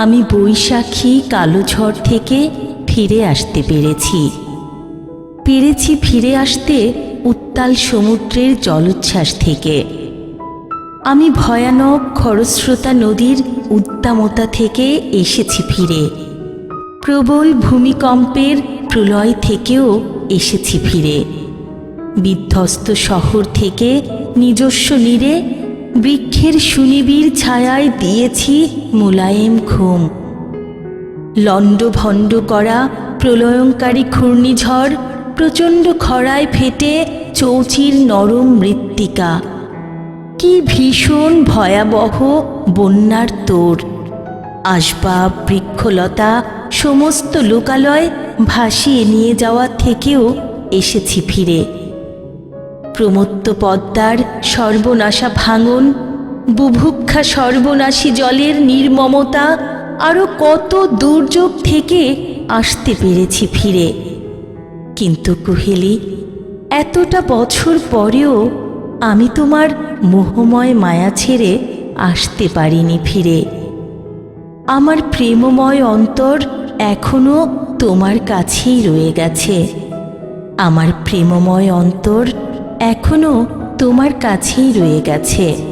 আমি বৈশাখী কালো ঝড় থেকে ফিরে আসতে পেরেছি। ফিরে আসতে উত্তাল সমুদ্রের জলোচ্ছ্বাস থেকে। আমি ভয়ানক খরস্রোতা নদীর উদ্দামতা থেকে এসেছি ফিরে। প্রবল ভূমিকম্পের প্রলয় থেকেও এসেছি ফিরে। বিধ্বস্ত শহর থেকে নিজস্ব নীড়ে বৃক্ষের সুনিবিড় ছায়ায় দিয়েছি মুলায়েম ঘুম। লণ্ডভণ্ড করা প্রলয়ঙ্কারী ঘূর্ণিঝড় প্রচণ্ড খরায় ফেটে চৌচির নরম মৃত্তিকা। কি ভীষণ ভয়াবহ বন্যার তোর! আসবাব, বৃক্ষলতা, সমস্ত লোকালয় ভাসিয়ে নিয়ে যাওয়া থেকেও এসেছি ফিরে। প্রমত্ত পদ্মার সর্বনাশা ভাঙন, বুভুক্ষা সর্বনাশী জলের নির্মমতা, আরও কত দুর্যোগ থেকে আসতে পেরেছি ফিরে। কিন্তু কুহেলি, এতটা বছর পরেও আমি তোমার মোহময় মায়া ছেড়ে আসতে পারিনি ফিরে। আমার প্রেমময় অন্তর এখনো তোমার কাছেই রয়ে গেছে। আমার প্রেমময় অন্তর এখনো তোমার কাছেই রয়ে গেছে।